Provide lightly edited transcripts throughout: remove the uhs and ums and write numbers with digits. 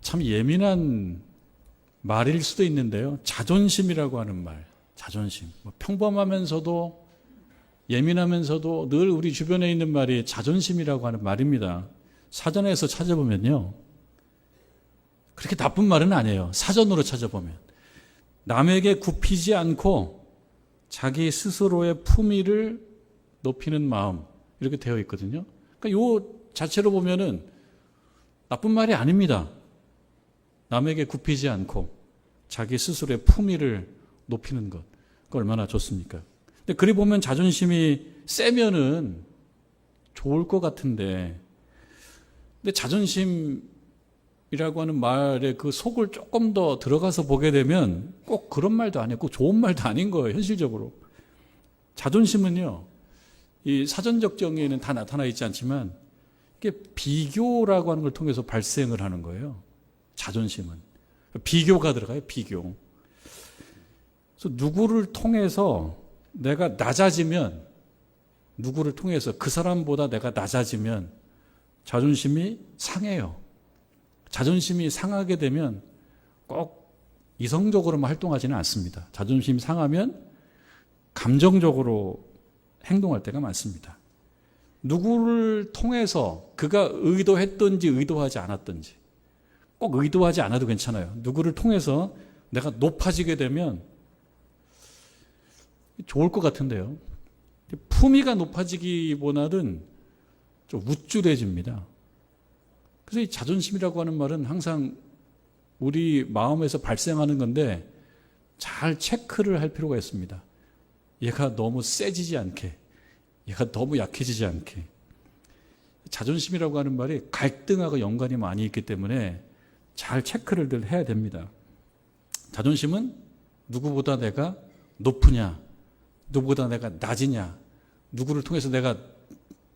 참 예민한 말일 수도 있는데요. 자존심이라고 하는 말, 자존심. 평범하면서도 예민하면서도 늘 우리 주변에 있는 말이 자존심이라고 하는 말입니다. 사전에서 찾아보면요. 그렇게 나쁜 말은 아니에요. 사전으로 찾아보면. 남에게 굽히지 않고 자기 스스로의 품위를 높이는 마음, 이렇게 되어 있거든요. 그러니까 요 자체로 보면은 나쁜 말이 아닙니다. 남에게 굽히지 않고 자기 스스로의 품위를 높이는 것. 그 얼마나 좋습니까? 근데 그리 보면 자존심이 세면은 좋을 것 같은데, 근데 자존심이라고 하는 말에 그 속을 조금 더 들어가서 보게 되면 꼭 그런 말도 아니고 꼭 좋은 말도 아닌 거예요, 현실적으로. 자존심은요, 이 사전적 정의에는 다 나타나 있지 않지만 이게 비교라고 하는 걸 통해서 발생을 하는 거예요. 자존심은. 비교가 들어가요, 비교. 그래서 누구를 통해서 내가 낮아지면, 누구를 통해서 그 사람보다 내가 낮아지면 자존심이 상해요. 자존심이 상하게 되면 꼭 이성적으로만 활동하지는 않습니다. 자존심이 상하면 감정적으로 행동할 때가 많습니다. 누구를 통해서 그가 의도했든지 의도하지 않았든지, 꼭 의도하지 않아도 괜찮아요. 누구를 통해서 내가 높아지게 되면 좋을 것 같은데요. 품위가 높아지기보다는 좀 우쭐해집니다. 그래서 이 자존심이라고 하는 말은 항상 우리 마음에서 발생하는 건데 잘 체크를 할 필요가 있습니다. 얘가 너무 세지지 않게, 얘가 너무 약해지지 않게. 자존심이라고 하는 말이 갈등하고 연관이 많이 있기 때문에 잘 체크를 늘 해야 됩니다. 자존심은 누구보다 내가 높으냐, 누구보다 내가 낮으냐, 누구를 통해서 내가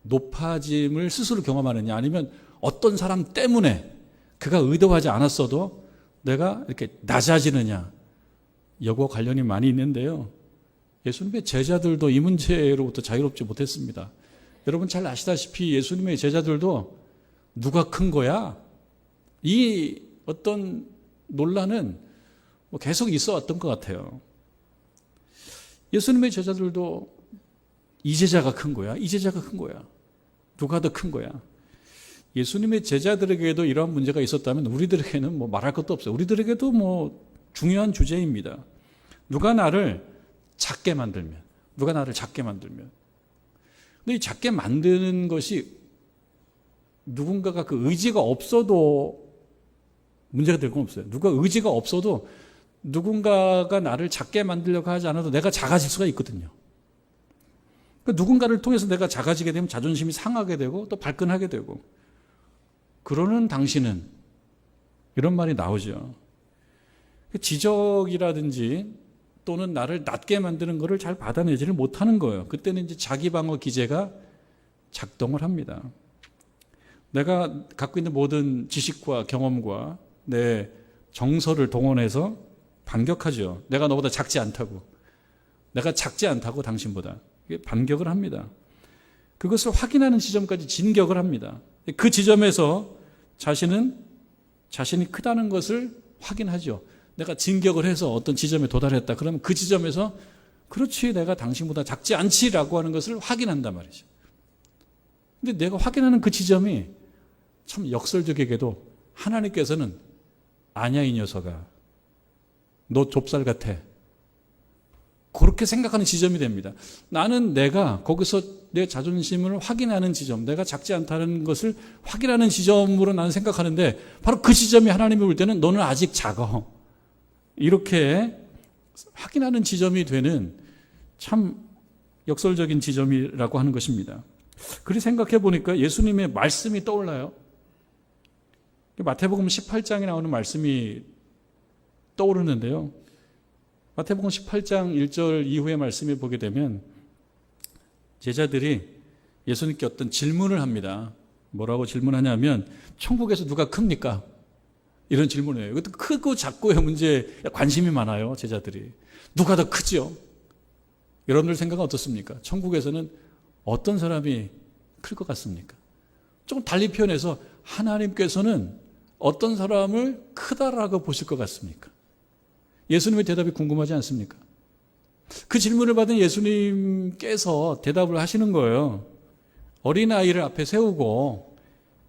높아짐을 스스로 경험하느냐, 아니면 어떤 사람 때문에 그가 의도하지 않았어도 내가 이렇게 낮아지느냐, 여기와 관련이 많이 있는데요. 예수님의 제자들도 이 문제로부터 자유롭지 못했습니다. 여러분 잘 아시다시피 예수님의 제자들도 누가 큰 거야? 이 어떤 논란은 계속 있어 왔던 것 같아요. 예수님의 제자들도 이 제자가 큰 거야? 이 제자가 큰 거야? 누가 더 큰 거야? 예수님의 제자들에게도 이러한 문제가 있었다면 우리들에게는 말할 것도 없어요. 우리들에게도 중요한 주제입니다. 누가 나를 작게 만들면, 누가 나를 작게 만들면. 근데 이 작게 만드는 것이 누군가가 그 의지가 없어도 문제가 될 건 없어요. 누가 의지가 없어도 누군가가 나를 작게 만들려고 하지 않아도 내가 작아질 수가 있거든요. 그러니까 누군가를 통해서 내가 작아지게 되면 자존심이 상하게 되고 또 발끈하게 되고, 그러는 당신은, 이런 말이 나오죠. 지적이라든지 또는 나를 낮게 만드는 것을 잘 받아내지를 못하는 거예요. 그때는 이제 자기 방어 기제가 작동을 합니다. 내가 갖고 있는 모든 지식과 경험과 내 정서를 동원해서 반격하죠. 내가 너보다 작지 않다고. 내가 작지 않다고 당신보다. 반격을 합니다. 그것을 확인하는 지점까지 진격을 합니다. 그 지점에서 자신이 크다는 것을 확인하죠. 내가 진격을 해서 어떤 지점에 도달했다. 그러면 그 지점에서 그렇지, 내가 당신보다 작지 않지라고 하는 것을 확인한단 말이죠. 근데 내가 확인하는 그 지점이 참 역설적이게도 하나님께서는 아니야, 이 녀석아. 너 좁쌀 같아. 그렇게 생각하는 지점이 됩니다. 나는 내가 거기서 내 자존심을 확인하는 지점, 내가 작지 않다는 것을 확인하는 지점으로 나는 생각하는데 바로 그 지점이 하나님이 볼 때는 너는 아직 작아. 이렇게 확인하는 지점이 되는 참 역설적인 지점이라고 하는 것입니다. 그리 생각해 보니까 예수님의 말씀이 떠올라요. 마태복음 18장에 나오는 말씀이 떠오르는데요. 마태복음 18장 1절 이후의 말씀을 보게 되면 제자들이 예수님께 어떤 질문을 합니다. 뭐라고 질문하냐면 천국에서 누가 큽니까? 이런 질문을 해요. 이것도 크고 작고의 문제에 관심이 많아요. 제자들이. 누가 더 크죠? 여러분들 생각은 어떻습니까? 천국에서는 어떤 사람이 클 것 같습니까? 조금 달리 표현해서 하나님께서는 어떤 사람을 크다라고 보실 것 같습니까? 예수님의 대답이 궁금하지 않습니까? 그 질문을 받은 예수님께서 대답을 하시는 거예요. 어린아이를 앞에 세우고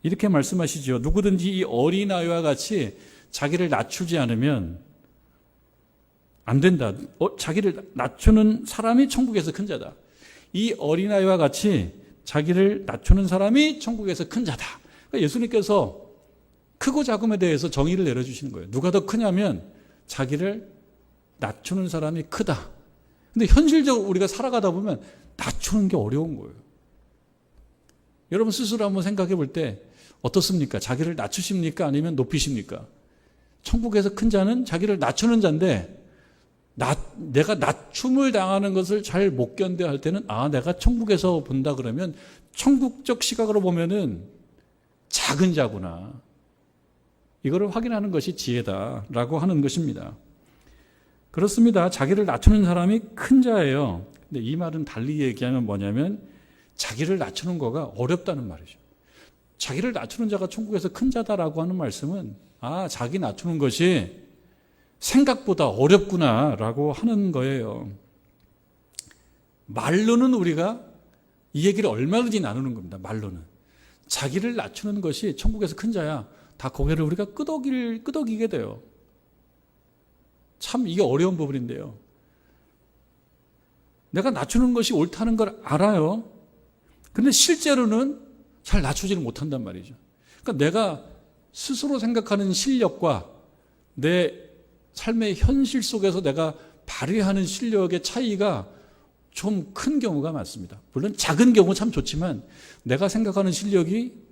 이렇게 말씀하시죠. 누구든지 이 어린아이와 같이 자기를 낮추지 않으면 안 된다. 자기를 낮추는 사람이 천국에서 큰 자다. 이 어린아이와 같이 자기를 낮추는 사람이 천국에서 큰 자다. 그러니까 예수님께서 크고 작음에 대해서 정의를 내려주시는 거예요. 누가 더 크냐면 자기를 낮추는 사람이 크다. 근데 현실적으로 우리가 살아가다 보면 낮추는 게 어려운 거예요. 여러분 스스로 한번 생각해 볼 때 어떻습니까? 자기를 낮추십니까? 아니면 높이십니까? 천국에서 큰 자는 자기를 낮추는 자인데 내가 낮춤을 당하는 것을 잘 못 견뎌 할 때는 내가 천국에서 본다 그러면 천국적 시각으로 보면은 작은 자구나. 이거를 확인하는 것이 지혜다라고 하는 것입니다. 그렇습니다. 자기를 낮추는 사람이 큰 자예요. 근데 이 말은 달리 얘기하면 뭐냐면 자기를 낮추는 거가 어렵다는 말이죠. 자기를 낮추는 자가 천국에서 큰 자다라고 하는 말씀은 자기 낮추는 것이 생각보다 어렵구나라고 하는 거예요. 말로는 우리가 이 얘기를 얼마든지 나누는 겁니다. 말로는. 자기를 낮추는 것이 천국에서 큰 자야. 다 고개를 우리가 끄덕이게 돼요. 참 이게 어려운 부분인데요. 내가 낮추는 것이 옳다는 걸 알아요. 근데 실제로는 잘 낮추지를 못한단 말이죠. 그러니까 내가 스스로 생각하는 실력과 내 삶의 현실 속에서 내가 발휘하는 실력의 차이가 좀 큰 경우가 많습니다. 물론 작은 경우 참 좋지만 내가 생각하는 실력이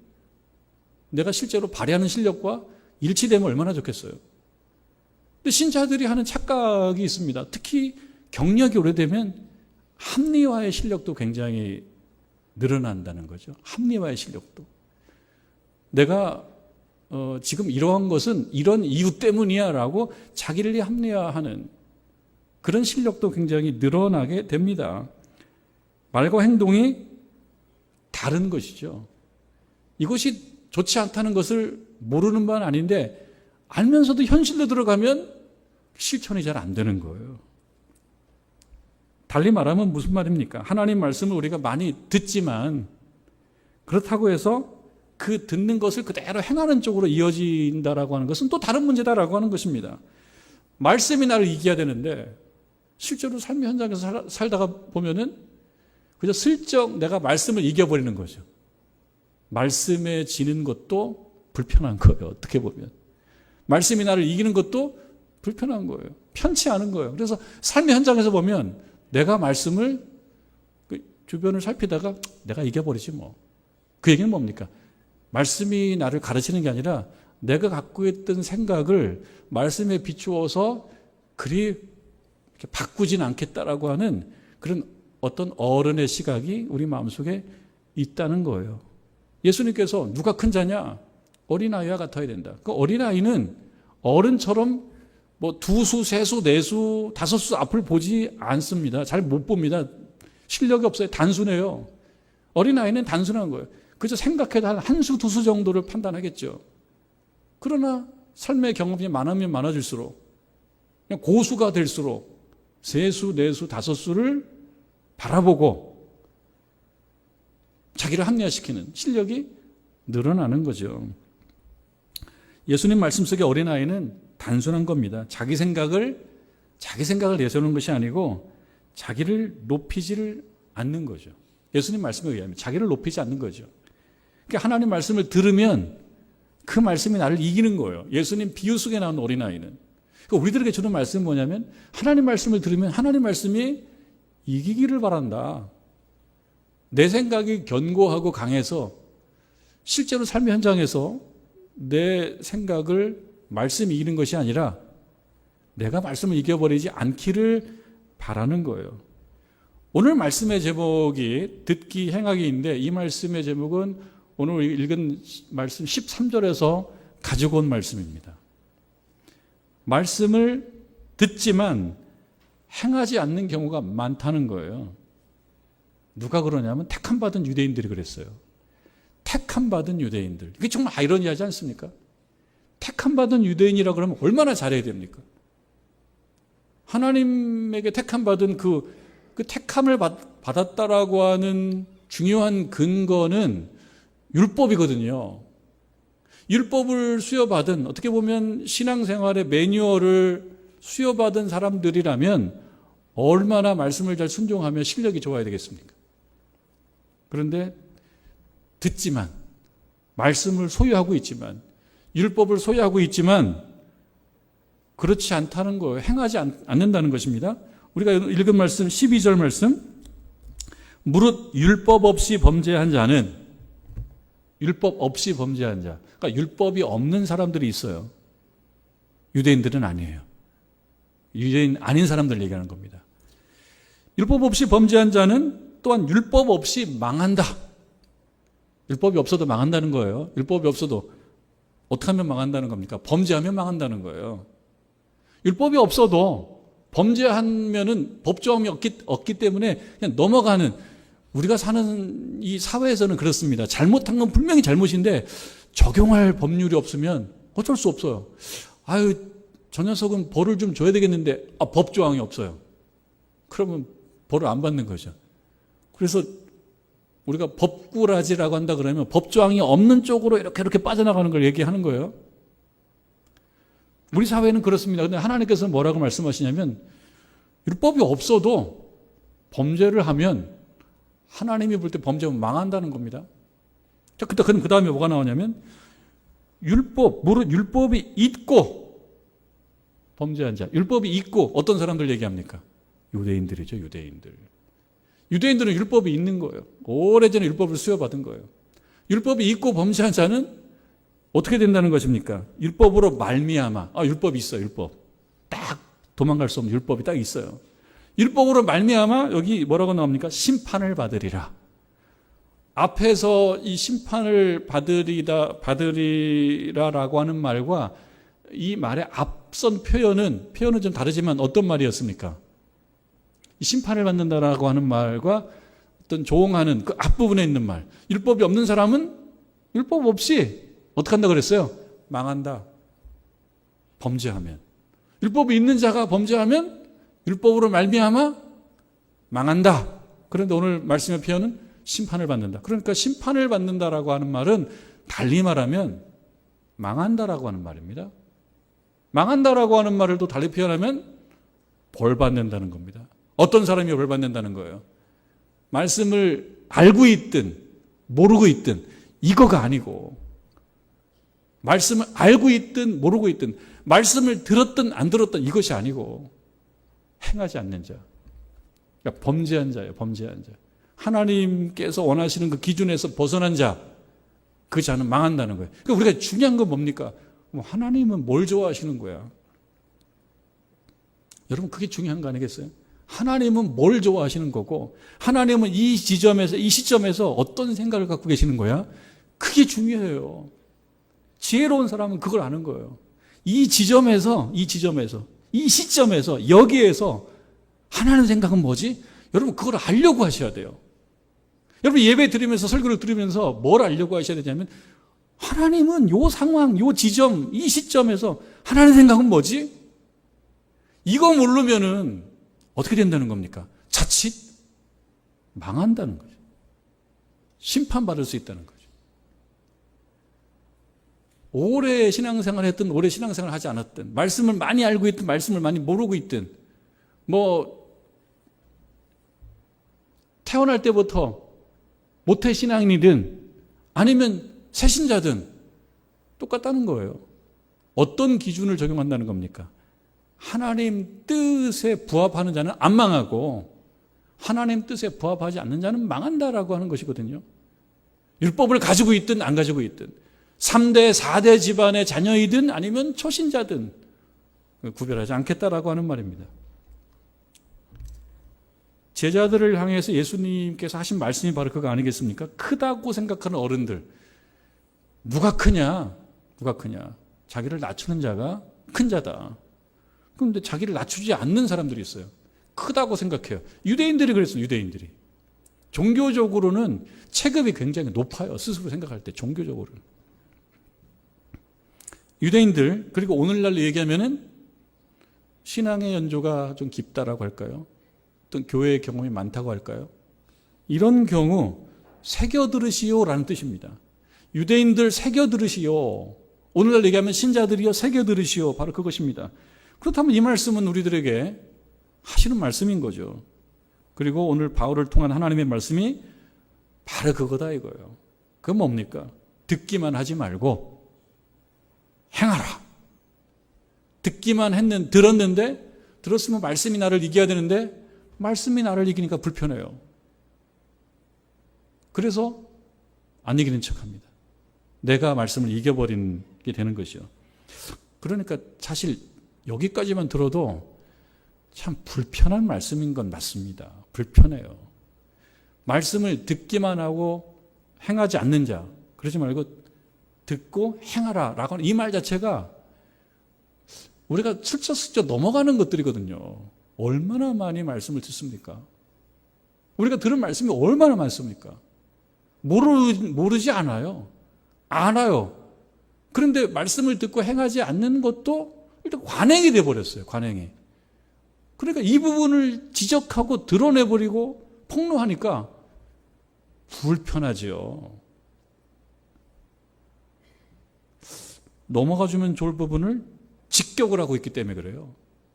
내가 실제로 발휘하는 실력과 일치되면 얼마나 좋겠어요. 근데 신자들이 하는 착각이 있습니다. 특히 경력이 오래되면 합리화의 실력도 굉장히 늘어난다는 거죠. 합리화의 실력도. 내가 지금 이러한 것은 이런 이유 때문이야 라고 자기를 합리화하는 그런 실력도 굉장히 늘어나게 됩니다. 말과 행동이 다른 것이죠. 이것이 좋지 않다는 것을 모르는 바는 아닌데 알면서도 현실로 들어가면 실천이 잘 안 되는 거예요. 달리 말하면 무슨 말입니까? 하나님 말씀을 우리가 많이 듣지만 그렇다고 해서 그 듣는 것을 그대로 행하는 쪽으로 이어진다라고 하는 것은 또 다른 문제다라고 하는 것입니다. 말씀이 나를 이겨야 되는데 실제로 삶의 현장에서 살다가 보면은 그저 슬쩍 내가 말씀을 이겨버리는 거죠. 말씀에 지는 것도 불편한 거예요. 어떻게 보면. 말씀이 나를 이기는 것도 불편한 거예요. 편치 않은 거예요. 그래서 삶의 현장에서 보면 내가 말씀을 주변을 살피다가 내가 이겨버리지 뭐. 그 얘기는 뭡니까? 말씀이 나를 가르치는 게 아니라 내가 갖고 있던 생각을 말씀에 비추어서 그리 이렇게 바꾸진 않겠다라고 하는 그런 어떤 어른의 시각이 우리 마음속에 있다는 거예요. 예수님께서 누가 큰 자냐? 어린아이와 같아야 된다. 그 어린아이는 어른처럼 뭐 두수, 세수, 네수, 다섯수 앞을 보지 않습니다. 잘 못 봅니다. 실력이 없어요. 단순해요. 어린아이는 단순한 거예요. 그저 생각해도 한 수, 두 수 정도를 판단하겠죠. 그러나 삶의 경험이 많으면 많아질수록 그냥 고수가 될수록 세수, 네수, 다섯수를 바라보고 자기를 합리화시키는 실력이 늘어나는 거죠. 예수님 말씀 속의 어린아이는 단순한 겁니다. 자기 생각을 내세우는 것이 아니고 자기를 높이지를 않는 거죠. 예수님 말씀에 의하면 자기를 높이지 않는 거죠. 그러니까 하나님 말씀을 들으면 그 말씀이 나를 이기는 거예요. 예수님 비유 속에 나온 어린아이는. 그러니까 우리들에게 주는 말씀은 뭐냐면 하나님 말씀을 들으면 하나님 말씀이 이기기를 바란다. 내 생각이 견고하고 강해서 실제로 삶의 현장에서 내 생각을 말씀이 이기는 것이 아니라 내가 말씀을 이겨버리지 않기를 바라는 거예요. 오늘 말씀의 제목이 듣기 행하기인데 이 말씀의 제목은 오늘 읽은 말씀 13절에서 가지고 온 말씀입니다. 말씀을 듣지만 행하지 않는 경우가 많다는 거예요. 누가 그러냐면 택함받은 유대인들이 그랬어요. 택함받은 유대인들. 이게 정말 아이러니하지 않습니까? 택함 받은 유대인이라 그러면 얼마나 잘해야 됩니까? 하나님에게 택함 받은 그 택함을 받았다라고 하는 중요한 근거는 율법이거든요. 율법을 수여받은, 어떻게 보면 신앙생활의 매뉴얼을 수여받은 사람들이라면 얼마나 말씀을 잘 순종하며 실력이 좋아야 되겠습니까? 그런데 듣지만, 말씀을 소유하고 있지만, 율법을 소유하고 있지만 그렇지 않다는 거예요. 행하지 않는다는 것입니다. 우리가 읽은 말씀 12절 말씀, 무릇 율법 없이 범죄한 자는, 율법 없이 범죄한 자, 그러니까 율법이 없는 사람들이 있어요. 유대인들은 아니에요. 유대인 아닌 사람들 얘기하는 겁니다. 율법 없이 범죄한 자는 또한 율법 없이 망한다. 율법이 없어도 망한다는 거예요. 율법이 없어도 어떻게 하면 망한다는 겁니까? 범죄하면 망한다는 거예요. 율법이 없어도 범죄하면은 법조항이 없기 때문에 그냥 넘어가는, 우리가 사는 이 사회에서는 그렇습니다. 잘못한 건 분명히 잘못인데 적용할 법률이 없으면 어쩔 수 없어요. 아유, 저 녀석은 벌을 좀 줘야 되겠는데 법조항이 없어요. 그러면 벌을 안 받는 거죠. 그래서 우리가 법꾸라지라고 한다 그러면 법조항이 없는 쪽으로 이렇게 빠져나가는 걸 얘기하는 거예요. 우리 사회는 그렇습니다. 근데 하나님께서는 뭐라고 말씀하시냐면 율법이 없어도 범죄를 하면 하나님이 볼 때 범죄하면 망한다는 겁니다. 자, 그럼 그 다음에 뭐가 나오냐면 무릇 율법이 있고 범죄한 자. 율법이 있고 어떤 사람들 얘기합니까? 유대인들이죠, 유대인들. 유대인들은 율법이 있는 거예요. 오래전에 율법을 수여받은 거예요. 율법이 있고 범죄한 자는 어떻게 된다는 것입니까? 율법으로 말미암아. 율법이 있어요, 율법. 딱 도망갈 수 없는 율법이 딱 있어요. 율법으로 말미암아 여기 뭐라고 나옵니까? 심판을 받으리라. 앞에서 이 심판을 받으리라라고 하는 말과 이 말의 앞선 표현은 좀 다르지만 어떤 말이었습니까? 이 심판을 받는다라고 하는 말과 어떤 조응하는 그 앞부분에 있는 말. 율법이 없는 사람은 율법 없이 어떻게 한다 그랬어요? 망한다. 범죄하면. 율법이 있는 자가 범죄하면 율법으로 말미암아 망한다. 그런데 오늘 말씀의 표현은 심판을 받는다. 그러니까 심판을 받는다라고 하는 말은 달리 말하면 망한다라고 하는 말입니다. 망한다라고 하는 말을 또 달리 표현하면 벌 받는다는 겁니다. 어떤 사람이 벌 받는다는 거예요? 말씀을 알고 있든 모르고 있든 이거가 아니고, 말씀을 알고 있든 모르고 있든 말씀을 들었든 안 들었든 이것이 아니고 행하지 않는 자, 그러니까 범죄한 자예요. 범죄한 자. 하나님께서 원하시는 그 기준에서 벗어난 자, 그 자는 망한다는 거예요. 그러니까 우리가 중요한 건 뭡니까? 하나님은 뭘 좋아하시는 거야? 여러분, 그게 중요한 거 아니겠어요? 하나님은 뭘 좋아하시는 거고, 하나님은 이 시점에서 어떤 생각을 갖고 계시는 거야? 그게 중요해요. 지혜로운 사람은 그걸 아는 거예요. 이 시점에서, 여기에서 하나님 생각은 뭐지? 여러분, 그걸 알려고 하셔야 돼요. 여러분, 예배 드리면서, 설교를 들으면서 뭘 알려고 하셔야 되냐면, 하나님은 요 상황, 요 지점, 이 시점에서 하나님 생각은 뭐지? 이거 모르면은 어떻게 된다는 겁니까? 자칫 망한다는 거죠. 심판받을 수 있다는 거죠. 오래 신앙생활 했든 오래 신앙생활 하지 않았든, 말씀을 많이 알고 있든 말씀을 많이 모르고 있든, 태어날 때부터 모태 신앙인이든 아니면 새신자든 똑같다는 거예요. 어떤 기준을 적용한다는 겁니까? 하나님 뜻에 부합하는 자는 안 망하고 하나님 뜻에 부합하지 않는 자는 망한다라고 하는 것이거든요. 율법을 가지고 있든 안 가지고 있든, 3대, 4대 집안의 자녀이든 아니면 초신자든 구별하지 않겠다라고 하는 말입니다. 제자들을 향해서 예수님께서 하신 말씀이 바로 그거 아니겠습니까? 크다고 생각하는 어른들, 누가 크냐? 자기를 낮추는 자가 큰 자다. 그런데 자기를 낮추지 않는 사람들이 있어요. 크다고 생각해요. 유대인들이 그랬어요. 유대인들이. 종교적으로는 체급이 굉장히 높아요. 스스로 생각할 때 종교적으로는. 유대인들, 그리고 오늘날로 얘기하면은 신앙의 연조가 좀 깊다라고 할까요? 어떤 교회의 경험이 많다고 할까요? 이런 경우 새겨 들으시오라는 뜻입니다. 유대인들 새겨 들으시오. 오늘날 얘기하면 신자들이여 새겨 들으시오. 바로 그것입니다. 그렇다면 이 말씀은 우리들에게 하시는 말씀인 거죠. 그리고 오늘 바울을 통한 하나님의 말씀이 바로 그거다 이거예요. 그건 뭡니까? 듣기만 하지 말고 행하라. 듣기만 들었는데, 들었으면 말씀이 나를 이겨야 되는데 말씀이 나를 이기니까 불편해요. 그래서 안 이기는 척합니다. 내가 말씀을 이겨버리게 되는 것이요. 그러니까 사실 여기까지만 들어도 참 불편한 말씀인 건 맞습니다. 불편해요. 말씀을 듣기만 하고 행하지 않는 자, 그러지 말고 듣고 행하라 라고 하는 이 말 자체가 우리가 슬쩍슬쩍 넘어가는 것들이거든요. 얼마나 많이 말씀을 듣습니까? 우리가 들은 말씀이 얼마나 많습니까? 모르지 않아요. 알아요. 그런데 말씀을 듣고 행하지 않는 것도 일단 관행이 돼버렸어요. 관행이. 그러니까 이 부분을 지적하고 드러내버리고 폭로하니까 불편하지요. 넘어가주면 좋을 부분을 직격을 하고 있기 때문에 그래요.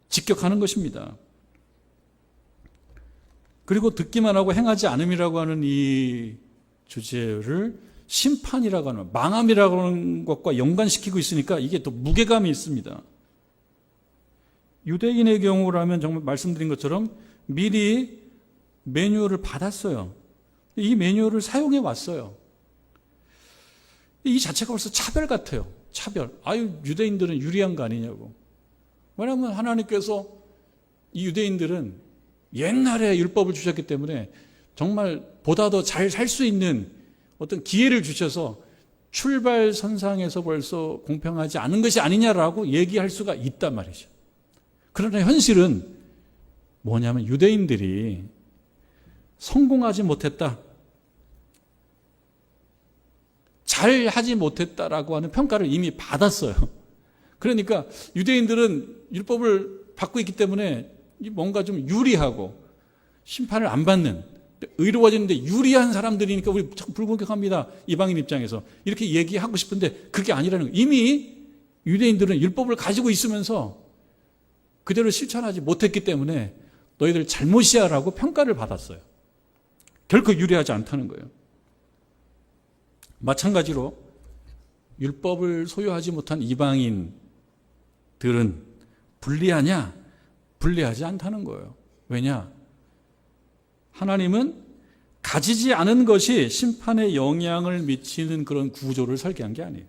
직격하는 것입니다. 그리고 듣기만 하고 행하지 않음이라고 하는 이 주제를 심판이라고 하는, 망함이라고 하는 것과 연관시키고 있으니까 이게 또 무게감이 있습니다. 유대인의 경우라면 정말 말씀드린 것처럼 미리 매뉴얼을 받았어요. 이 매뉴얼을 사용해 왔어요. 이 자체가 벌써 차별 같아요. 차별. 유대인들은 유리한 거 아니냐고. 왜냐하면 하나님께서 이 유대인들은 옛날에 율법을 주셨기 때문에 정말 보다 더 잘 살 수 있는 어떤 기회를 주셔서 출발선상에서 벌써 공평하지 않은 것이 아니냐라고 얘기할 수가 있단 말이죠. 그러나 현실은 뭐냐면 유대인들이 성공하지 못했다, 잘 하지 못했다라고 하는 평가를 이미 받았어요. 그러니까 유대인들은 율법을 받고 있기 때문에 뭔가 좀 유리하고 심판을 안 받는, 의로워지는데 유리한 사람들이니까 우리 참 불공평합니다. 이방인 입장에서. 이렇게 얘기하고 싶은데 그게 아니라는 거예요. 이미 유대인들은 율법을 가지고 있으면서 그대로 실천하지 못했기 때문에 너희들 잘못이야 라고 평가를 받았어요. 결코 유리하지 않다는 거예요. 마찬가지로 율법을 소유하지 못한 이방인들은 불리하냐? 불리하지 않다는 거예요. 왜냐? 하나님은 가지지 않은 것이 심판에 영향을 미치는 그런 구조를 설계한 게 아니에요.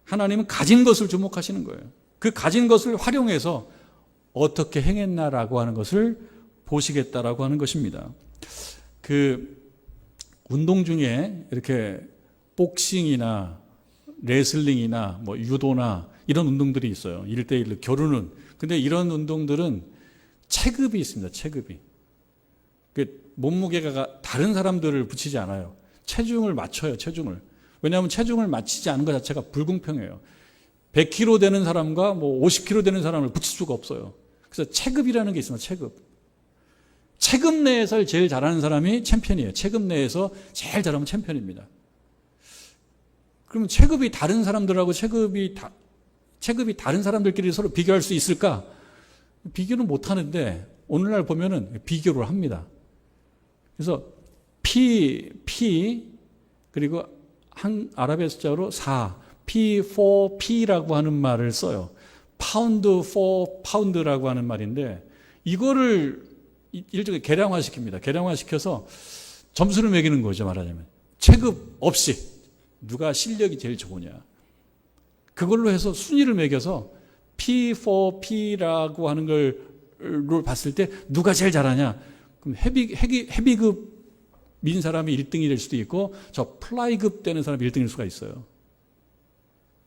하나님은 가진 것을 주목하시는 거예요. 그 가진 것을 활용해서 어떻게 행했나라고 하는 것을 보시겠다라고 하는 것입니다. 그 운동 중에 이렇게 복싱이나 레슬링이나 뭐 유도나 이런 운동들이 있어요. 1대1로 겨루는. 근데 이런 운동들은 체급이 있습니다. 체급이. 그 몸무게가 다른 사람들을 붙이지 않아요. 체중을 맞춰요. 체중을. 왜냐하면 체중을 맞추지 않은 것 자체가 불공평해요. 100kg 되는 사람과 뭐 50kg 되는 사람을 붙일 수가 없어요. 그래서 체급이라는 게 있습니다. 체급. 체급 내에서 제일 잘하는 사람이 챔피언이에요. 체급 내에서 제일 잘하면 챔피언입니다. 그러면 체급이 다른 사람들하고 체급이 다른 사람들끼리 서로 비교할 수 있을까? 비교는 못 하는데 오늘날 보면은 비교를 합니다. 그래서 P 그리고 한 아랍의 숫자로 4, P4P라고 하는 말을 써요. 파운드 4 파운드라고 하는 말인데 이거를 일종의 계량화시킵니다. 계량화시켜서 점수를 매기는 거죠. 말하자면 체급 없이 누가 실력이 제일 좋으냐. 그걸로 해서 순위를 매겨서 P4P라고 하는 걸 봤을 때 누가 제일 잘하냐. 그럼 헤비급인 사람이 1등이 될 수도 있고 저 플라이급 되는 사람이 1등일 수가 있어요.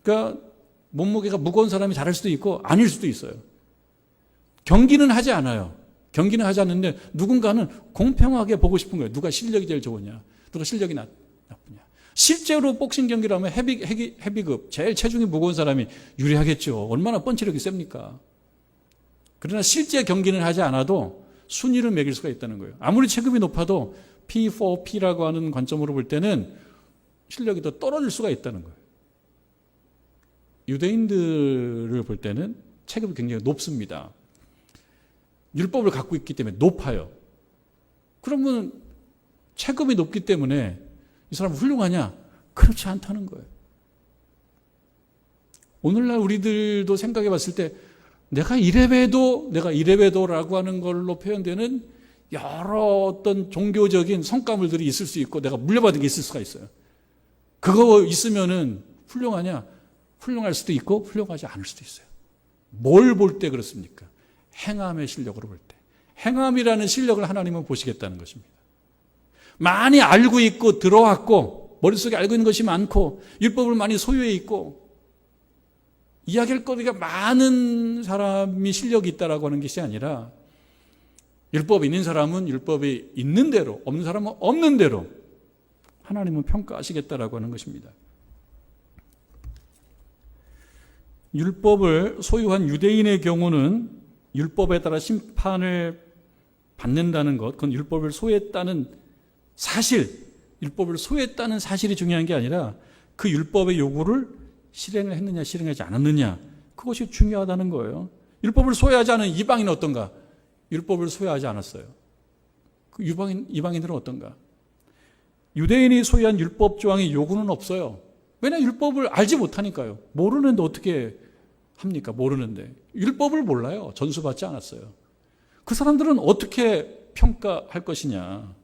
그러니까 몸무게가 무거운 사람이 잘할 수도 있고 아닐 수도 있어요. 경기는 하지 않아요. 경기는 하지 않는데 누군가는 공평하게 보고 싶은 거예요. 누가 실력이 제일 좋으냐. 누가 실력이 나쁘냐. 실제로 복싱 경기를 하면 헤비급, 제일 체중이 무거운 사람이 유리하겠죠. 얼마나 펀치력이 셉니까? 그러나 실제 경기는 하지 않아도 순위를 매길 수가 있다는 거예요. 아무리 체급이 높아도 P4P라고 하는 관점으로 볼 때는 실력이 더 떨어질 수가 있다는 거예요. 유대인들을 볼 때는 체급이 굉장히 높습니다. 율법을 갖고 있기 때문에 높아요. 그러면 체급이 높기 때문에 이 사람은 훌륭하냐? 그렇지 않다는 거예요. 오늘날 우리들도 생각해 봤을 때 내가 이래봬도라고 하는 걸로 표현되는 여러 어떤 종교적인 성과물들이 있을 수 있고 내가 물려받은 게 있을 수가 있어요. 그거 있으면은 훌륭하냐? 훌륭할 수도 있고 훌륭하지 않을 수도 있어요. 뭘 볼 때 그렇습니까? 행함의 실력으로 볼 때. 행함이라는 실력을 하나님은 보시겠다는 것입니다. 많이 알고 있고 들어왔고 머릿속에 알고 있는 것이 많고 율법을 많이 소유해 있고 이야기할 거리가 많은 사람이 실력이 있다라고 하는 것이 아니라 율법이 있는 사람은 율법이 있는 대로, 없는 사람은 없는 대로 하나님은 평가하시겠다라고 하는 것입니다. 율법을 소유한 유대인의 경우는 율법에 따라 심판을 받는다는 것, 그건 율법을 소유했다는 사실, 율법을 소유했다는 사실이 중요한 게 아니라 그 율법의 요구를 실행을 했느냐 실행하지 않았느냐, 그것이 중요하다는 거예요. 율법을 소유하지 않은 이방인은 어떤가? 율법을 소유하지 않았어요. 그 이방인들은 어떤가? 유대인이 소유한 율법 조항의 요구는 없어요. 왜냐? 율법을 알지 못하니까요. 모르는데 어떻게 합니까? 모르는데. 율법을 몰라요. 전수받지 않았어요. 그 사람들은 어떻게 평가할 것이냐?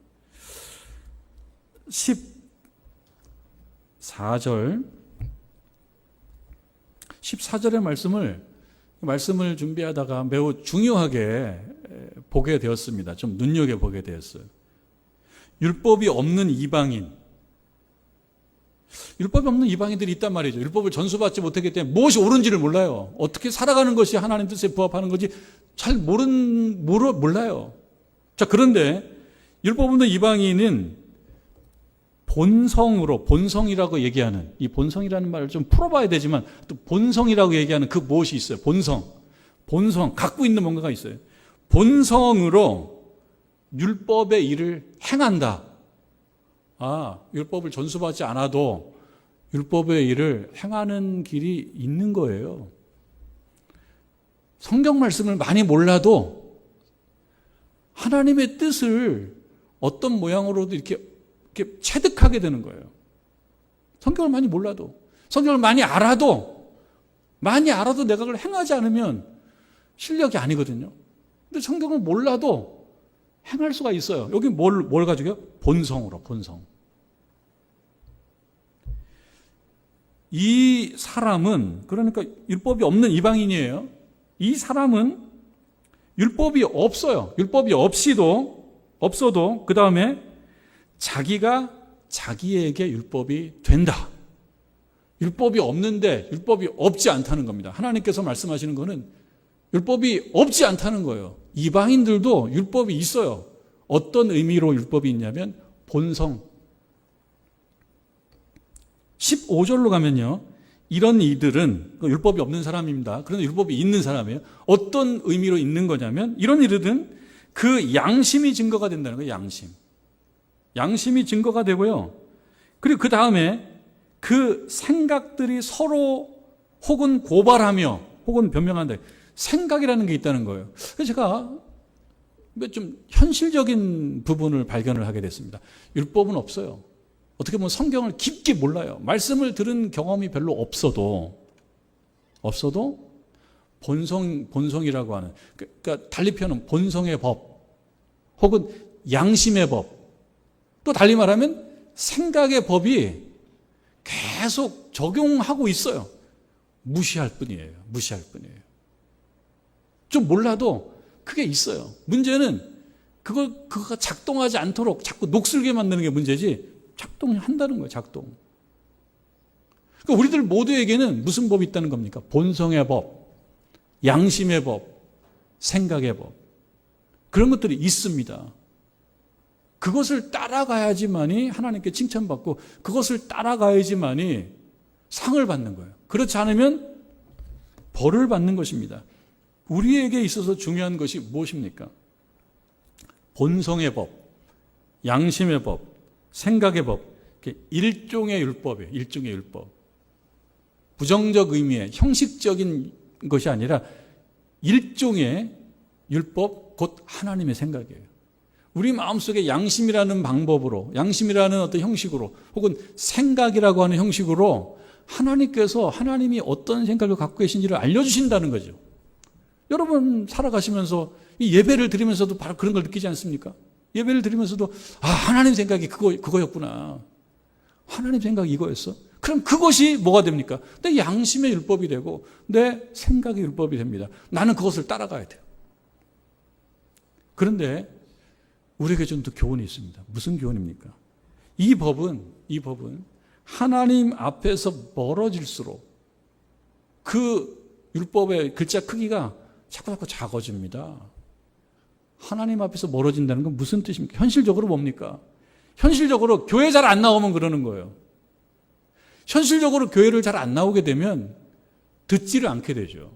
14절의 말씀을 준비하다가 매우 중요하게 보게 되었습니다. 좀 눈여겨보게 되었어요. 율법이 없는 이방인. 율법이 없는 이방인들이 있단 말이죠. 율법을 전수받지 못했기 때문에 무엇이 옳은지를 몰라요. 어떻게 살아가는 것이 하나님 뜻에 부합하는 건지 잘 몰라요. 자, 그런데 율법 없는 이방인은 본성이라고 얘기하는, 이 본성이라는 말을 좀 풀어봐야 되지만 또 본성이라고 얘기하는 그 무엇이 있어요. 본성, 갖고 있는 뭔가가 있어요. 본성으로 율법의 일을 행한다. 율법을 전수받지 않아도 율법의 일을 행하는 길이 있는 거예요. 성경 말씀을 많이 몰라도 하나님의 뜻을 어떤 모양으로도 이렇게 체득하게 되는 거예요. 성경을 많이 몰라도, 성경을 많이 알아도 내가 그걸 행하지 않으면 실력이 아니거든요. 근데 성경을 몰라도 행할 수가 있어요. 여기 뭘 가지고요? 본성. 이 사람은, 그러니까 율법이 없는 이방인이에요. 이 사람은 율법이 없어요. 율법이 없어도 그 다음에 자기가 자기에게 율법이 된다. 율법이 없는데 율법이 없지 않다는 겁니다. 하나님께서 말씀하시는 거는 율법이 없지 않다는 거예요. 이방인들도 율법이 있어요. 어떤 의미로 율법이 있냐면 본성. 15절로 가면요. 이런 이들은 율법이 없는 사람입니다. 그런데 율법이 있는 사람이에요. 어떤 의미로 있는 거냐면 이런 이들은 그 양심이 증거가 된다는 거예요. 양심이 증거가 되고요. 그리고 그 다음에 그 생각들이 서로 혹은 고발하며 혹은 변명한다. 생각이라는 게 있다는 거예요. 그래서 제가 좀 현실적인 부분을 발견을 하게 됐습니다. 율법은 없어요. 어떻게 보면 성경을 깊게 몰라요. 말씀을 들은 경험이 별로 없어도 본성이라고 하는, 그러니까 달리 표현은 본성의 법 혹은 양심의 법, 또 달리 말하면 생각의 법이 계속 적용하고 있어요. 무시할 뿐이에요. 좀 몰라도 그게 있어요. 문제는 그거가 작동하지 않도록 자꾸 녹슬게 만드는 게 문제지, 작동한다는 거예요. 그러니까 우리들 모두에게는 무슨 법이 있다는 겁니까? 본성의 법, 양심의 법, 생각의 법, 그런 것들이 있습니다. 그것을 따라가야지만이 하나님께 칭찬받고 그것을 따라가야지만이 상을 받는 거예요. 그렇지 않으면 벌을 받는 것입니다. 우리에게 있어서 중요한 것이 무엇입니까? 본성의 법, 양심의 법, 생각의 법, 일종의 율법이에요. 일종의 율법. 부정적 의미의 형식적인 것이 아니라 일종의 율법, 곧 하나님의 생각이에요. 우리 마음속에 양심이라는 방법으로, 양심이라는 어떤 형식으로, 혹은 생각이라고 하는 형식으로 하나님께서 하나님이 어떤 생각을 갖고 계신지를 알려주신다는 거죠. 여러분 살아가시면서 이 예배를 드리면서도 바로 그런 걸 느끼지 않습니까? 예배를 드리면서도 하나님 생각이 그거였구나. 하나님 생각이 이거였어? 그럼 그것이 뭐가 됩니까? 내 양심의 율법이 되고 내 생각의 율법이 됩니다. 나는 그것을 따라가야 돼요. 그런데 우리에게 좀 더 교훈이 있습니다. 무슨 교훈입니까? 이 법은 하나님 앞에서 멀어질수록 그 율법의 글자 크기가 자꾸 작아집니다. 하나님 앞에서 멀어진다는 건 무슨 뜻입니까? 현실적으로 뭡니까? 현실적으로 교회 잘 안 나오면 그러는 거예요. 현실적으로 교회를 잘 안 나오게 되면 듣지를 않게 되죠.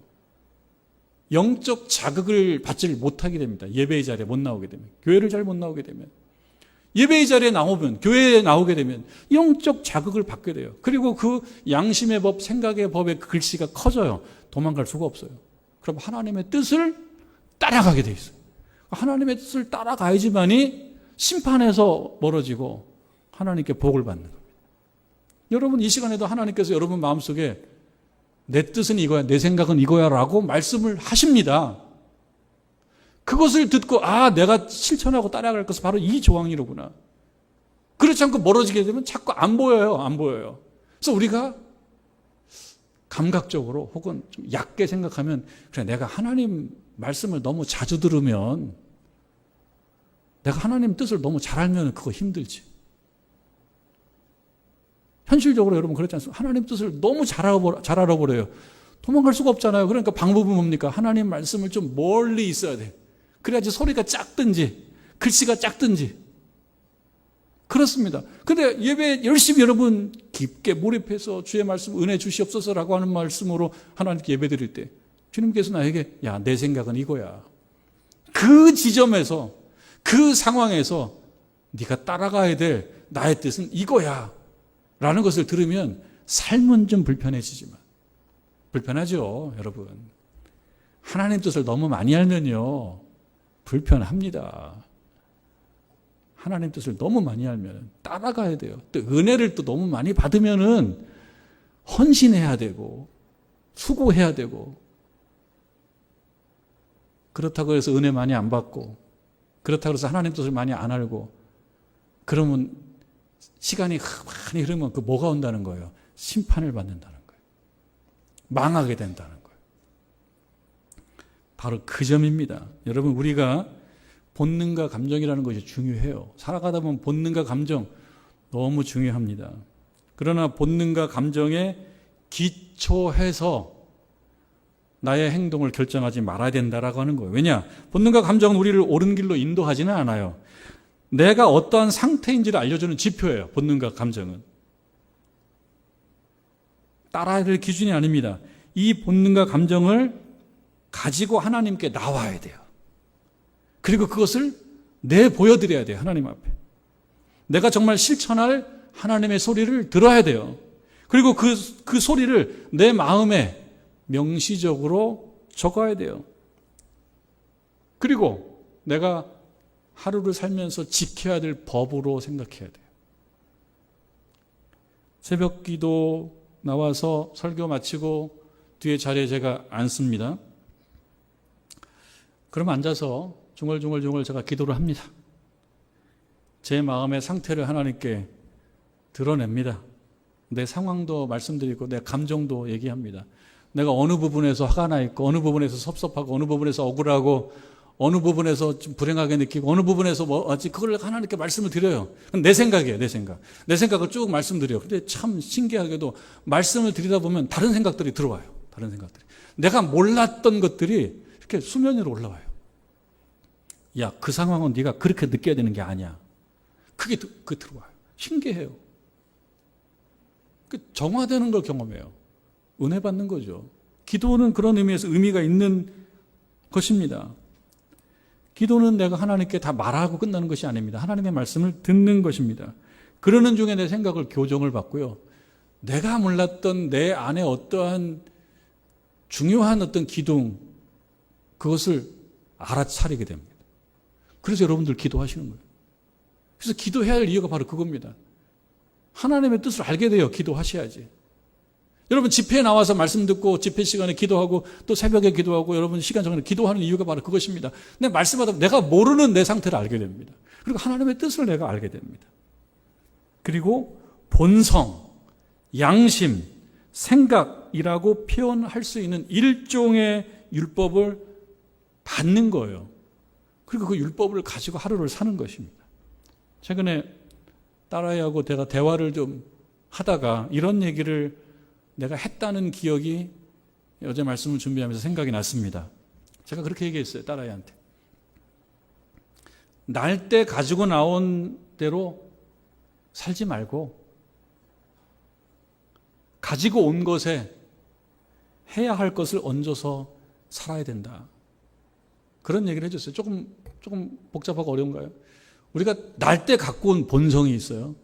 영적 자극을 받지 못하게 됩니다. 예배의 자리에 못 나오게 되면. 교회를 잘 못 나오게 되면. 예배의 자리에 나오면, 교회에 나오게 되면 영적 자극을 받게 돼요. 그리고 그 양심의 법, 생각의 법의 그 글씨가 커져요. 도망갈 수가 없어요. 그럼 하나님의 뜻을 따라가게 돼 있어요. 하나님의 뜻을 따라가야지만이 심판에서 멀어지고 하나님께 복을 받는 겁니다. 여러분 이 시간에도 하나님께서 여러분 마음속에 내 뜻은 이거야, 내 생각은 이거야 라고 말씀을 하십니다. 그것을 듣고 내가 실천하고 따라갈 것은 바로 이 조항이로구나. 그렇지 않고 멀어지게 되면 자꾸 안 보여요. 그래서 우리가 감각적으로 혹은 좀 얕게 생각하면 그래 내가 하나님 말씀을 너무 자주 들으면 내가 하나님 뜻을 너무 잘 알면 그거 힘들지. 현실적으로 여러분 그렇지 않습니까? 하나님 뜻을 너무 잘 알아버려요. 도망갈 수가 없잖아요. 그러니까 방법은 뭡니까? 하나님 말씀을 좀 멀리 있어야 돼. 그래야지 소리가 작든지 글씨가 작든지 그렇습니다. 근데 예배 열심히 여러분 깊게 몰입해서 주의 말씀 은혜 주시옵소서라고 하는 말씀으로 하나님께 예배 드릴 때 주님께서 나에게 내 생각은 이거야. 그 지점에서 그 상황에서 네가 따라가야 될 나의 뜻은 이거야 라는 것을 들으면 삶은 좀 불편해지지만 불편하죠 여러분. 하나님 뜻을 너무 많이 알면요 불편합니다. 하나님 뜻을 너무 많이 알면 따라가야 돼요. 또 은혜를 또 너무 많이 받으면은 헌신해야 되고 수고해야 되고 그렇다고 해서 은혜 많이 안 받고 그렇다고 해서 하나님 뜻을 많이 안 알고 그러면 시간이 많이 흐르면 그 뭐가 온다는 거예요? 심판을 받는다는 거예요. 망하게 된다는 거예요. 바로 그 점입니다. 여러분 우리가 본능과 감정이라는 것이 중요해요. 살아가다 보면 본능과 감정 너무 중요합니다. 그러나 본능과 감정에 기초해서 나의 행동을 결정하지 말아야 된다라고 하는 거예요. 왜냐? 본능과 감정은 우리를 옳은 길로 인도하지는 않아요. 내가 어떠한 상태인지를 알려주는 지표예요. 본능과 감정은. 따라야 될 기준이 아닙니다. 이 본능과 감정을 가지고 하나님께 나와야 돼요. 그리고 그것을 내보여드려야 돼요. 하나님 앞에. 내가 정말 실천할 하나님의 소리를 들어야 돼요. 그리고 그 소리를 내 마음에 명시적으로 적어야 돼요. 그리고 내가 하루를 살면서 지켜야 될 법으로 생각해야 돼요. 새벽 기도 나와서 설교 마치고 뒤에 자리에 제가 앉습니다. 그럼 앉아서 중얼중얼 제가 기도를 합니다. 제 마음의 상태를 하나님께 드러냅니다. 내 상황도 말씀드리고 내 감정도 얘기합니다. 내가 어느 부분에서 화가 나 있고 어느 부분에서 섭섭하고 어느 부분에서 억울하고 어느 부분에서 좀 불행하게 느끼고 어느 부분에서 그걸 하나님께 말씀을 드려요. 내 생각이에요. 내 생각. 내 생각을 쭉 말씀드려요. 근데 참 신기하게도 말씀을 드리다 보면 다른 생각들이 들어와요. 다른 생각들이. 내가 몰랐던 것들이 이렇게 수면 위로 올라와요. 야, 그 상황은 네가 그렇게 느껴야 되는 게 아니야. 그게 들어와요. 신기해요. 정화되는 걸 경험해요. 은혜 받는 거죠. 기도는 그런 의미에서 의미가 있는 것입니다. 기도는 내가 하나님께 다 말하고 끝나는 것이 아닙니다. 하나님의 말씀을 듣는 것입니다. 그러는 중에 내 생각을 교정을 받고요. 내가 몰랐던 내 안에 어떠한 중요한 어떤 기둥, 그것을 알아차리게 됩니다. 그래서 여러분들 기도하시는 거예요. 그래서 기도해야 할 이유가 바로 그겁니다. 하나님의 뜻을 알게 돼요. 기도하셔야지. 여러분 집회에 나와서 말씀 듣고 집회 시간에 기도하고 또 새벽에 기도하고 여러분 시간 정해 기도하는 이유가 바로 그것입니다. 내 말씀하다 내가 모르는 내 상태를 알게 됩니다. 그리고 하나님의 뜻을 내가 알게 됩니다. 그리고 본성, 양심, 생각이라고 표현할 수 있는 일종의 율법을 받는 거예요. 그리고 그 율법을 가지고 하루를 사는 것입니다. 최근에 딸아이하고 제가 대화를 좀 하다가 이런 얘기를 내가 했다는 기억이 어제 말씀을 준비하면서 생각이 났습니다. 제가 그렇게 얘기했어요. 딸아이한테. 날 때 가지고 나온 대로 살지 말고 가지고 온 것에 해야 할 것을 얹어서 살아야 된다. 그런 얘기를 해줬어요. 조금 복잡하고 어려운가요? 우리가 날 때 갖고 온 본성이 있어요.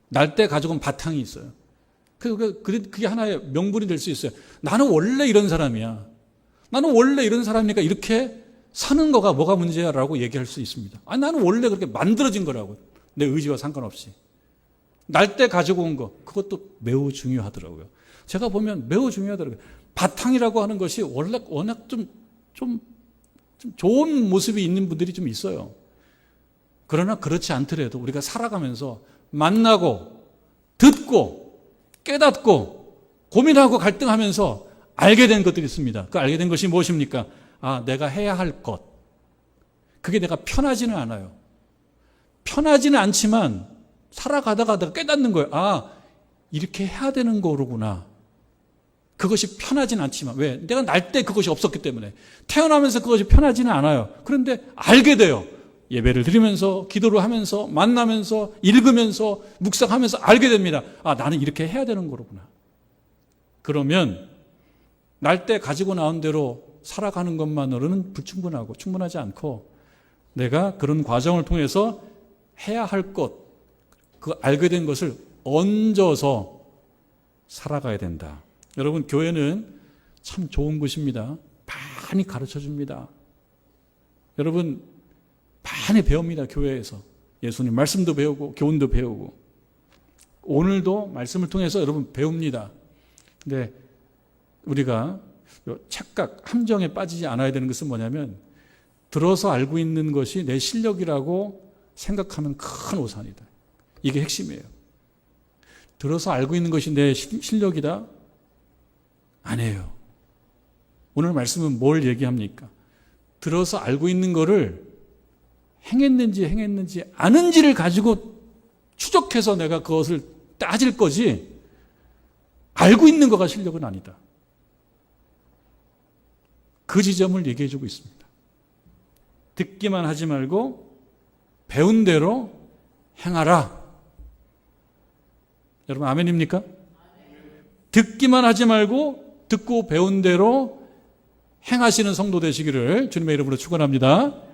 날 때 가지고 온 바탕이 있어요. 그게 하나의 명분이 될 수 있어요. 나는 원래 이런 사람이야. 나는 원래 이런 사람이니까 이렇게 사는 거가 뭐가 문제야 라고 얘기할 수 있습니다. 아니, 나는 원래 그렇게 만들어진 거라고. 내 의지와 상관없이. 날 때 가지고 온 거, 그것도 매우 중요하더라고요. 제가 보면 매우 중요하더라고요. 바탕이라고 하는 것이 원래 워낙 좀 좋은 모습이 있는 분들이 좀 있어요. 그러나 그렇지 않더라도 우리가 살아가면서 만나고 듣고 깨닫고 고민하고 갈등하면서 알게 된 것들이 있습니다. 그 알게 된 것이 무엇입니까? 아, 내가 해야 할 것. 그게 내가 편하지는 않아요. 편하지는 않지만 살아가다가 내가 깨닫는 거예요. 아, 이렇게 해야 되는 거로구나. 그것이 편하지는 않지만 왜? 내가 날 때 그것이 없었기 때문에 태어나면서 그것이 편하지는 않아요. 그런데 알게 돼요. 예배를 드리면서 기도를 하면서 만나면서 읽으면서 묵상하면서 알게 됩니다. 아, 나는 이렇게 해야 되는 거로구나. 그러면 날 때 가지고 나온 대로 살아가는 것만으로는 불충분하고 충분하지 않고 내가 그런 과정을 통해서 해야 할 것, 그 알게 된 것을 얹어서 살아가야 된다. 여러분, 교회는 참 좋은 곳입니다. 많이 가르쳐 줍니다. 여러분, 많이 배웁니다. 교회에서. 예수님 말씀도 배우고 교훈도 배우고. 오늘도 말씀을 통해서 여러분 배웁니다. 근데 우리가 착각, 함정에 빠지지 않아야 되는 것은 뭐냐면 들어서 알고 있는 것이 내 실력이라고 생각하면 큰 오산이다. 이게 핵심이에요. 들어서 알고 있는 것이 내 실력이다? 아니에요. 오늘 말씀은 뭘 얘기합니까? 들어서 알고 있는 거를 행했는지 아는지를 가지고 추적해서 내가 그것을 따질 거지 알고 있는 거가 실력은 아니다. 그 지점을 얘기해 주고 있습니다. 듣기만 하지 말고 배운 대로 행하라. 여러분 아멘입니까? 듣기만 하지 말고 듣고 배운 대로 행하시는 성도 되시기를 주님의 이름으로 축원합니다.